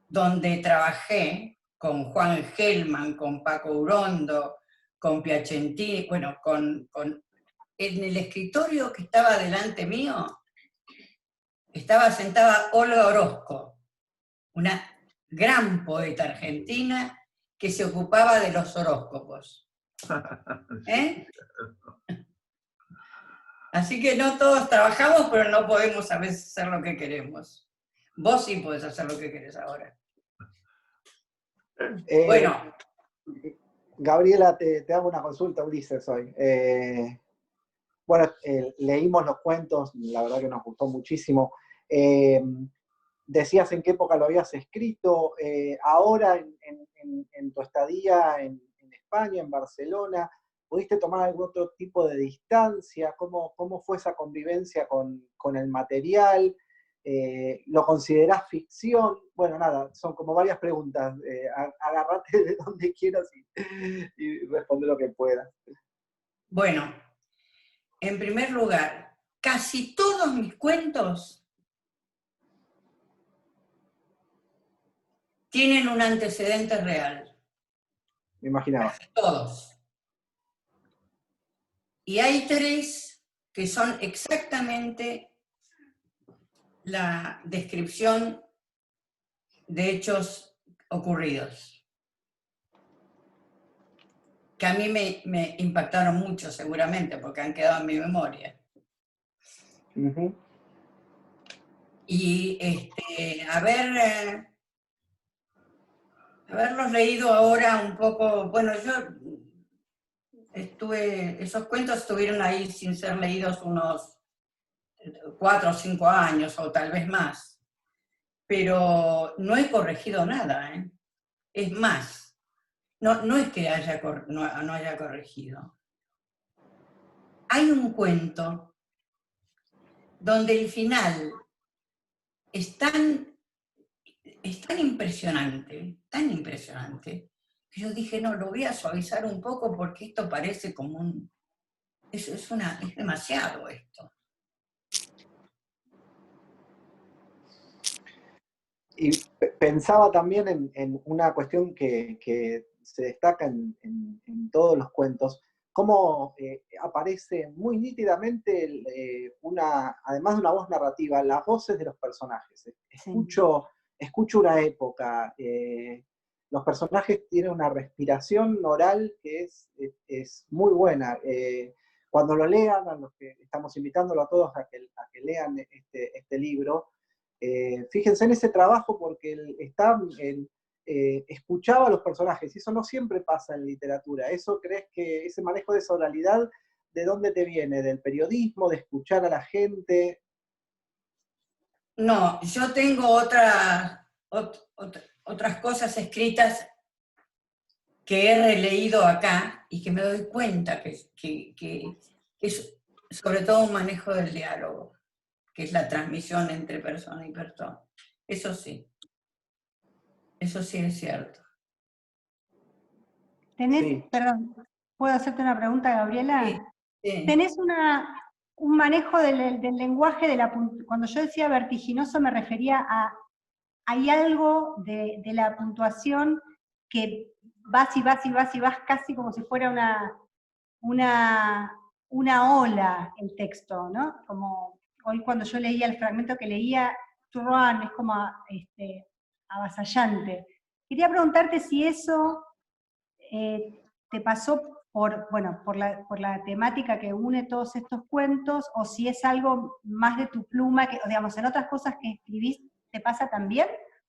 donde trabajé con Juan Gelman, con Paco Urondo, con Piacentini, bueno, en el escritorio que estaba delante mío, estaba sentada Olga Orozco, una gran poeta argentina que se ocupaba de los horóscopos. ¿Eh? Así que no todos trabajamos, pero no podemos a veces hacer lo que queremos. Vos sí podés hacer lo que querés ahora. Bueno. Gabriela, te hago una consulta, Ulises, hoy. Bueno, leímos los cuentos, la verdad que nos gustó muchísimo. Decías en qué época lo habías escrito. Ahora, en tu estadía en España, en Barcelona, ¿pudiste tomar algún otro tipo de distancia? ¿Cómo fue esa convivencia con el material? ¿Lo considerás ficción? Bueno, nada, son como varias preguntas. Agárrate de donde quieras y responde lo que puedas. Bueno, en primer lugar, casi todos mis cuentos tienen un antecedente real. Me imaginaba. Casi todos. Y hay 3 que son exactamente la descripción de hechos ocurridos. que a mí me impactaron mucho seguramente, porque han quedado en mi memoria. Ujú. Y haberlos leído ahora un poco, bueno, yo esos cuentos estuvieron ahí sin ser leídos unos 4 o 5 años, o tal vez más, pero no he corregido nada, ¿eh? Es más, no es que no haya corregido. Hay un cuento donde el final es tan impresionante, que yo dije, no, lo voy a suavizar un poco porque esto parece como un... es demasiado esto. Y pensaba también en una cuestión que se destaca en todos los cuentos, cómo aparece muy nítidamente, además de una voz narrativa, las voces de los personajes. Escucho una época, los personajes tienen una respiración oral que es muy buena. Cuando lo lean, a los que estamos invitándolo a todos a que lean este libro, fíjense en ese trabajo porque escuchaba a los personajes, y eso no siempre pasa en literatura. ¿Eso crees que ese manejo de esa oralidad, de dónde te viene? ¿Del periodismo, de escuchar a la gente? No, yo tengo otras cosas escritas que he releído acá y que me doy cuenta que es sobre todo un manejo del diálogo, que es la transmisión entre persona y persona. Eso sí es cierto. Sí. Perdón, ¿puedo hacerte una pregunta, Gabriela? Sí. ¿Tenés un manejo del lenguaje cuando yo decía vertiginoso me refería a, hay algo de la puntuación que vas y vas y vas y vas casi como si fuera una ola el texto, ¿no? Como hoy cuando yo leía el fragmento que leía, es como avasallante. Quería preguntarte si eso te pasó por la temática que une todos estos cuentos, o si es algo más de tu pluma, que, digamos, en otras cosas que escribís, ¿te pasa también?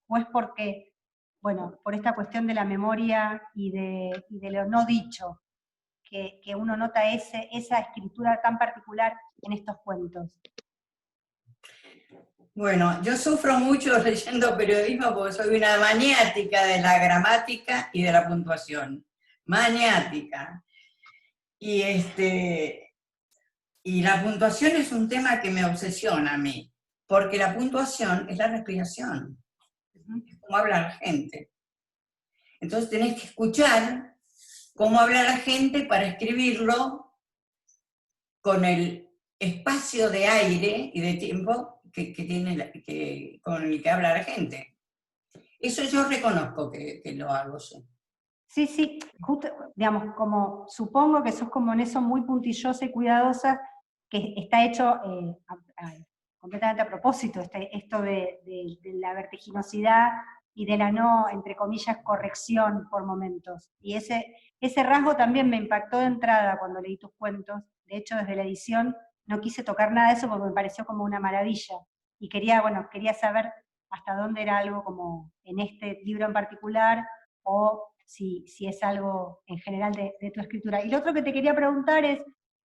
¿O es porque, bueno, por esta cuestión de la memoria y de lo no dicho, que uno nota esa escritura tan particular en estos cuentos? Bueno, yo sufro mucho leyendo periodismo porque soy una maniática de la gramática y de la puntuación. Maniática. Y la puntuación es un tema que me obsesiona a mí, porque la puntuación es la respiración, es cómo habla la gente. Entonces tenés que escuchar cómo habla la gente para escribirlo con el espacio de aire y de tiempo con el que habla la gente. Eso yo reconozco que lo hago, sí. Sí, justo, digamos, como supongo que sos como en eso muy puntillosa y cuidadosa, que está hecho completamente a propósito, esto de la vertiginosidad y de la no, entre comillas, corrección por momentos. Y ese rasgo también me impactó de entrada cuando leí tus cuentos. De hecho, desde la edición no quise tocar nada de eso porque me pareció como una maravilla. Y quería saber hasta dónde era algo como en este libro en particular, o si es algo en general de tu escritura. Y lo otro que te quería preguntar es,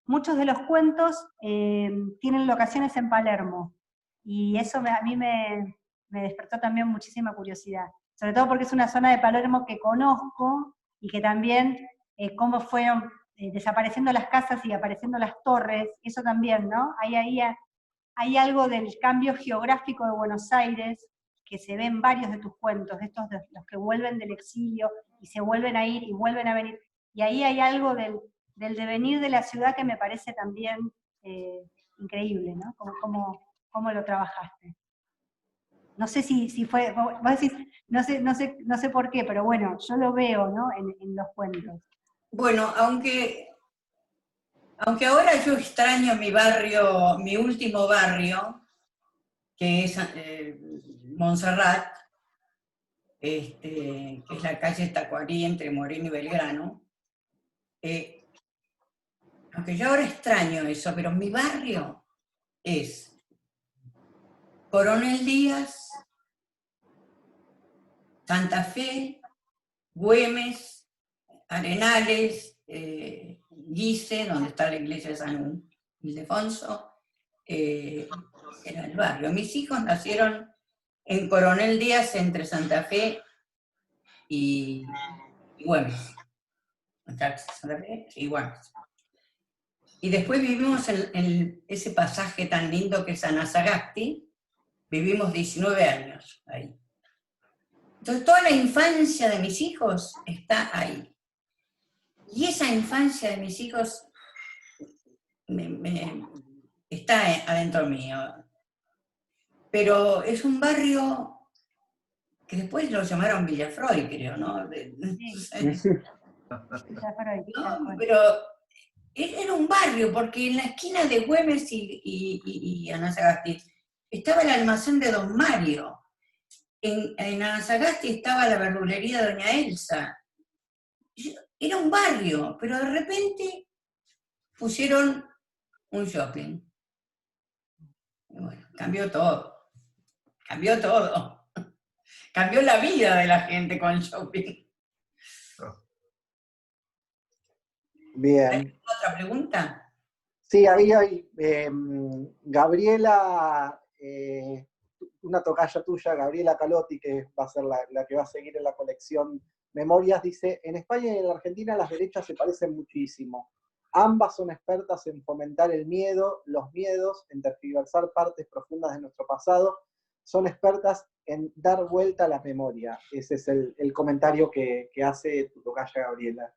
muchos de los cuentos tienen locaciones en Palermo, y eso a mí me despertó también muchísima curiosidad, sobre todo porque es una zona de Palermo que conozco, y que también cómo fueron desapareciendo las casas y apareciendo las torres, eso también, ¿no? Hay algo del cambio geográfico de Buenos Aires que se ve en varios de tus cuentos, de los que vuelven del exilio y se vuelven a ir y vuelven a venir. Y ahí hay algo del devenir de la ciudad que me parece también increíble, ¿no? Cómo lo trabajaste. No sé si fue, vos decís, no sé por qué, pero bueno, yo lo veo, ¿no? En los cuentos. Bueno, aunque ahora yo extraño mi barrio, mi último barrio, que es Montserrat, que es la calle Tacuarí entre Moreno y Belgrano, aunque yo ahora extraño eso, pero mi barrio es Coronel Díaz, Santa Fe, Güemes, Arenales, Guise, donde está la iglesia de San Ildefonso, era el barrio. Mis hijos nacieron en Coronel Díaz, entre Santa Fe y Güemes. Santa Fe y Güemes. Y después vivimos en ese pasaje tan lindo que es Anazagasti, vivimos 19 años ahí. Entonces toda la infancia de mis hijos está ahí. Y esa infancia de mis hijos está adentro mío. Pero es un barrio que después lo llamaron Villafroy, creo, ¿no? Sí. No, pero era un barrio, porque en la esquina de Güemes y Anazagasti estaba el almacén de Don Mario. En Anazagasti estaba la verdulería de Doña Elsa. Era un barrio, pero de repente pusieron un shopping. Y bueno, cambió todo. Cambió todo. Cambió la vida de la gente con el shopping. Bien. ¿Hay otra pregunta? Sí, había Gabriela, una tocaya tuya, Gabriela Calotti, que va a ser la que va a seguir en la colección Memorias, dice: en España y en la Argentina las derechas se parecen muchísimo. Ambas son expertas en fomentar el miedo, los miedos, en tergiversar partes profundas de nuestro pasado. Son expertas en dar vuelta a la memoria. Ese es el comentario que hace tu tocaya Gabriela.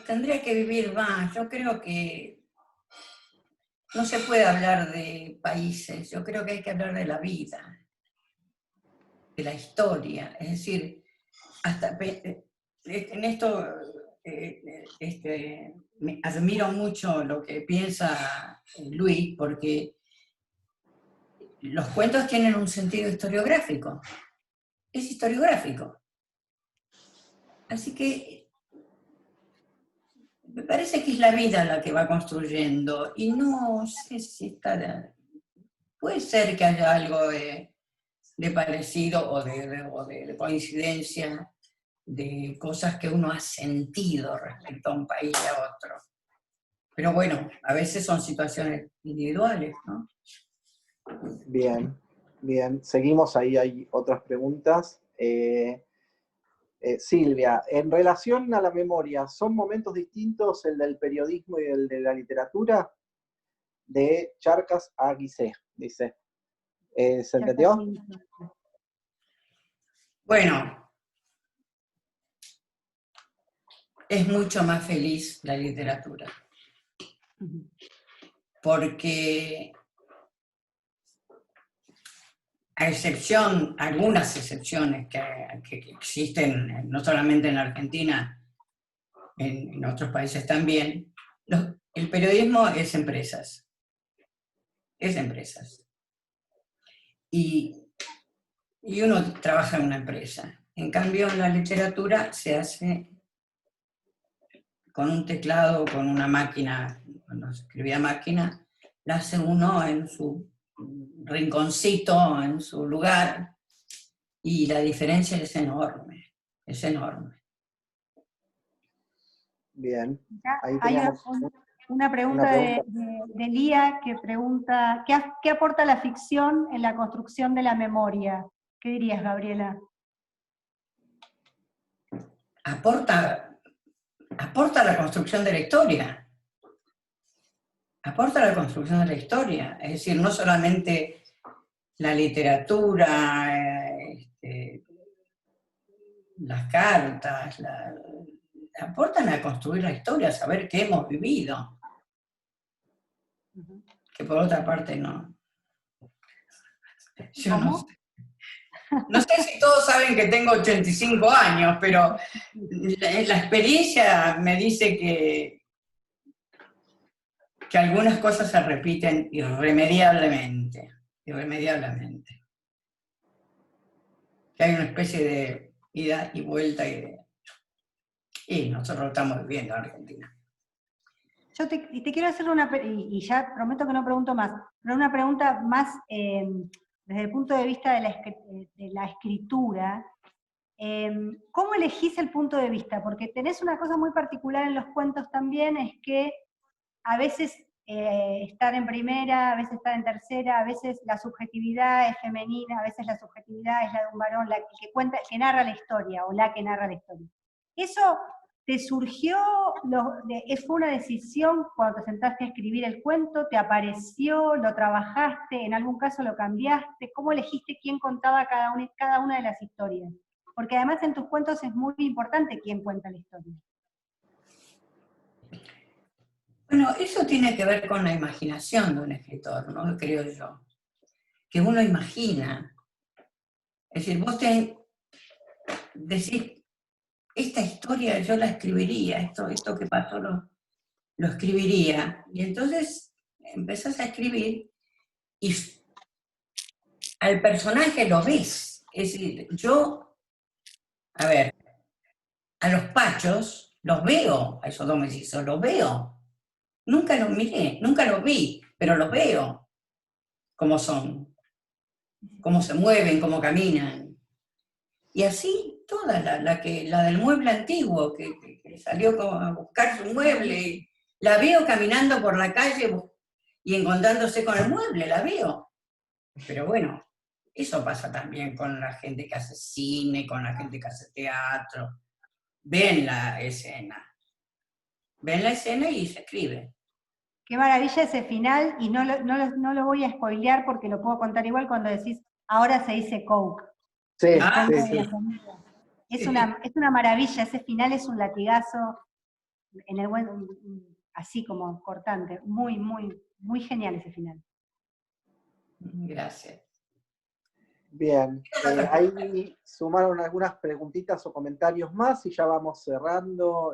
Tendría que vivir más. Yo creo que no se puede hablar de países, yo creo que hay que hablar de la vida, de la historia. Es decir, hasta en esto me admiro mucho lo que piensa Luis, porque los cuentos tienen un sentido historiográfico. Es historiográfico. Así que me parece que es la vida la que va construyendo, y no sé si está... Puede ser que haya algo de parecido o de coincidencia, de cosas que uno ha sentido respecto a un país y a otro. Pero bueno, a veces son situaciones individuales, ¿no? Bien, bien. Seguimos, ahí hay otras preguntas. Silvia, en relación a la memoria, ¿son momentos distintos el del periodismo y el de la literatura? De Charcas a Guisé, dice. ¿Se entendió? Bueno, es mucho más feliz la literatura, porque a excepción, algunas excepciones que existen, no solamente en la Argentina, en otros países también, el periodismo es empresas. Es empresas. Y uno trabaja en una empresa. En cambio, en la literatura se hace con un teclado, con una máquina, cuando se escribía máquina, la hace uno en su rinconcito, en su lugar, y la diferencia es enorme, es enorme. Bien. Ahí Hay teníamos una pregunta de Lía que pregunta, ¿qué aporta la ficción en la construcción de la memoria? ¿Qué dirías, Gabriela? Aporta a la construcción de la historia. Aporta a la construcción de la historia. Es decir, no solamente la literatura, las cartas, aportan a construir la historia, a saber qué hemos vivido. Que por otra parte no. Yo no sé. No sé si todos saben que tengo 85 años, pero la experiencia me dice que algunas cosas se repiten irremediablemente. Que hay una especie ida y vuelta, y nosotros estamos viviendo en Argentina. Yo te quiero hacer y ya prometo que no pregunto más, pero una pregunta más desde el punto de vista de la escritura. ¿Cómo elegís el punto de vista? Porque tenés una cosa muy particular en los cuentos también, es que a veces estar en primera, a veces estar en tercera, a veces la subjetividad es femenina, a veces la subjetividad es la de un varón, el que narra la historia, o la que narra la historia. ¿Eso te surgió, fue una decisión cuando te sentaste a escribir el cuento, te apareció, lo trabajaste, en algún caso lo cambiaste? ¿Cómo elegiste quién contaba cada una de las historias? Porque además en tus cuentos es muy importante quién cuenta la historia. Bueno, eso tiene que ver con la imaginación de un escritor, ¿no? Creo yo. Que uno imagina. Es decir, vos decís, esta historia yo la escribiría, esto que pasó lo escribiría. Y entonces empezás a escribir y al personaje lo ves. Es decir, a los Pachos los veo, a esos dos mellizos, los veo. Nunca los miré, nunca los vi, pero los veo. Cómo son, cómo se mueven, cómo caminan. Y así toda la del mueble antiguo, que salió a buscar su mueble, la veo caminando por la calle y encontrándose con el mueble, la veo. Pero bueno, eso pasa también con la gente que hace cine, con la gente que hace teatro. Ven la escena y se escribe. Qué maravilla ese final, y no lo voy a spoilear porque lo puedo contar igual cuando decís, ahora se dice Coke. Sí, sí. Es una maravilla, ese final es un latigazo, así como cortante, muy, muy, muy genial ese final. Gracias. Bien, ahí sumaron algunas preguntitas o comentarios más y ya vamos cerrando,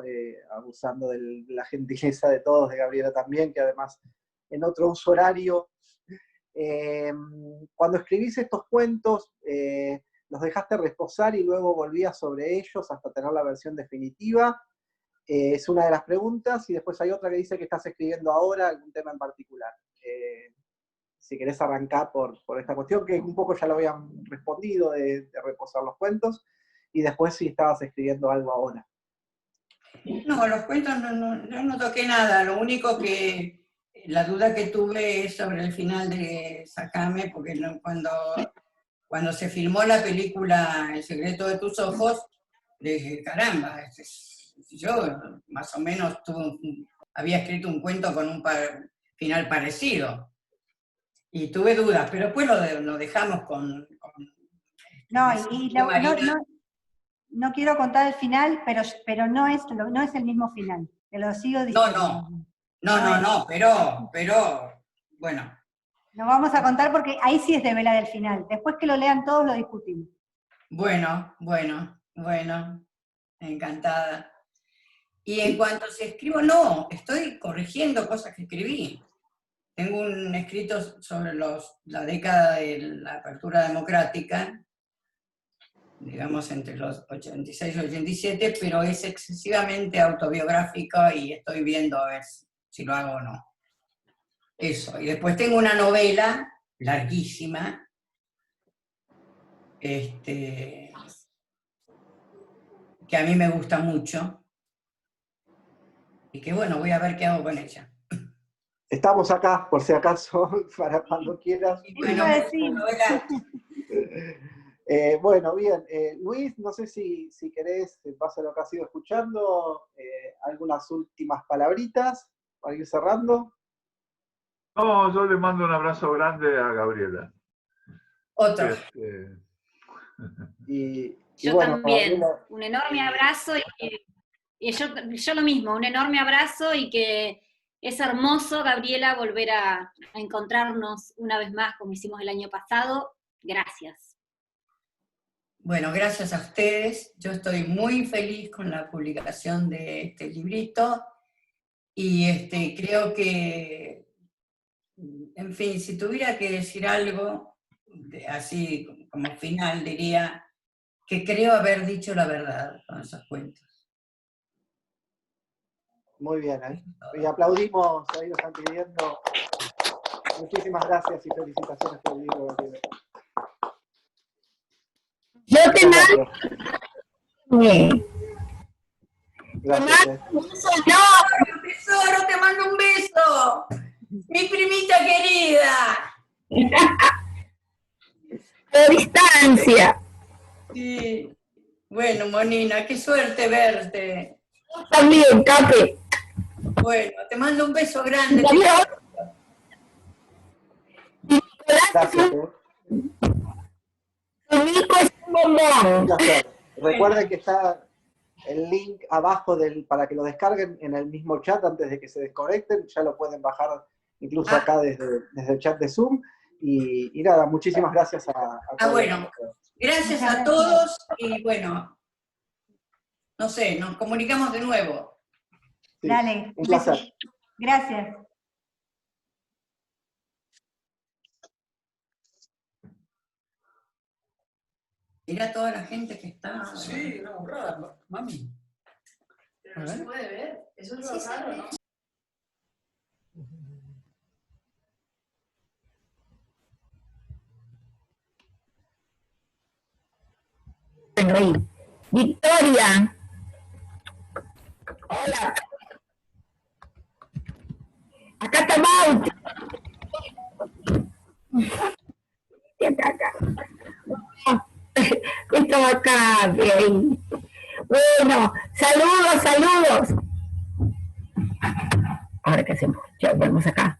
abusando de la gentileza de todos, de Gabriela también, que además en otro uso horario. Cuando escribís estos cuentos, ¿los dejaste reposar y luego volvías sobre ellos hasta tener la versión definitiva? Es una de las preguntas, y después hay otra que dice que estás escribiendo ahora algún tema en particular. Si querés arrancar por esta cuestión, que un poco ya lo habían respondido, de reposar los cuentos, y después si estabas escribiendo algo ahora. No, los cuentos yo no toqué nada, lo único que la duda que tuve es sobre el final de Sácame, porque cuando se filmó la película El secreto de tus ojos, le dije, caramba, yo más o menos había escrito un cuento con un final parecido. Y tuve dudas, pero después lo dejamos con no quiero contar el final, pero no es el mismo final. Te lo sigo diciendo. No, pero bueno. No vamos a contar porque ahí sí es develar el final. Después que lo lean todos lo discutimos. Bueno, encantada. Y en cuanto si escribo, no, estoy corrigiendo cosas que escribí. Tengo un escrito sobre la década de la apertura democrática, digamos entre los 86 y 87, pero es excesivamente autobiográfico y estoy viendo a ver si lo hago o no. Eso, y después tengo una novela larguísima, que a mí me gusta mucho, y que bueno, voy a ver qué hago con ella. Estamos acá, por si acaso, para cuando quieras. Bueno, bien. Luis, no sé si querés, en base a lo que has ido escuchando, algunas últimas palabritas para ir cerrando. No, yo le mando un abrazo grande a Gabriela. Otro. Yo bueno, también, Gabriela, un enorme abrazo y yo lo mismo, un enorme abrazo, y que es hermoso, Gabriela, volver a encontrarnos una vez más como hicimos el año pasado. Gracias. Bueno, gracias a ustedes. Yo estoy muy feliz con la publicación de este librito y creo que, en fin, si tuviera que decir algo, así como final, diría que creo haber dicho la verdad con esos cuentos. Muy bien, ¿eh? Y aplaudimos, ahí nos están pidiendo. Muchísimas gracias y felicitaciones por el libro, Gabriela. Yo te mando. Gracias. ¡Tesoro, tesoro, te mando un beso! ¡Mi primita querida! A distancia. Sí. Bueno, Monina, qué suerte verte. También, Cape. Bueno, te mando un beso grande. Adiós. Gracias. Tu Nico es un bombón. Un placer. Recuerden que está el link abajo para que lo descarguen en el mismo chat antes de que se desconecten. Ya lo pueden bajar incluso acá desde el chat de Zoom. Y nada, muchísimas gracias a todos. Bueno, gracias a todos y bueno, no sé, nos comunicamos de nuevo. Sí, Dale. un placer. Gracias. Mira toda la gente que está. Sí, no, raro, mami. Pero no se puede ver, eso es lo raro, ¿no? Victoria. Hola. Acá está Mauti. Acá. Esto acá, bien. Bueno, saludos. Ahora qué hacemos, ya volvemos acá.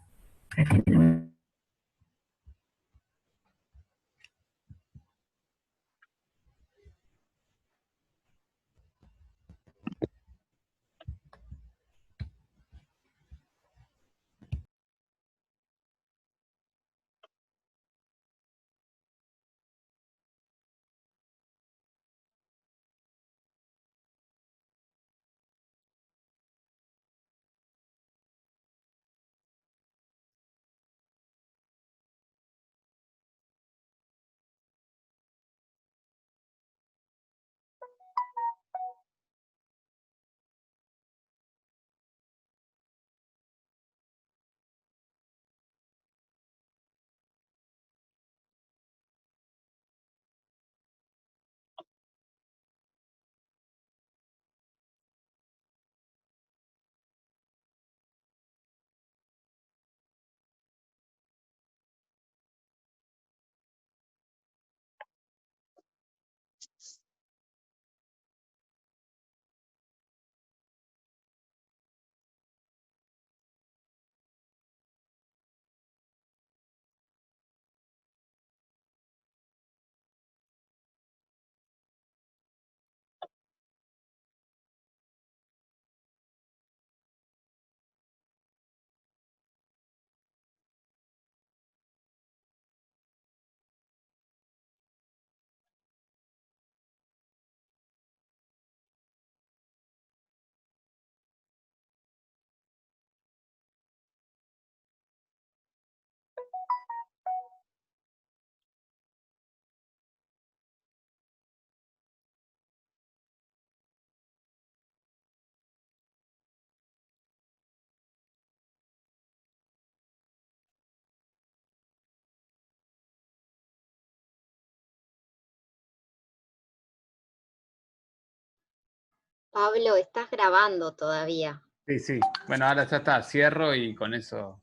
Pablo, estás grabando todavía. Sí, sí. Bueno, ahora ya está. Cierro y con eso.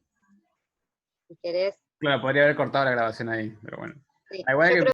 Si querés. Claro, podría haber cortado la grabación ahí, pero bueno. Sí. Igual Yo que creo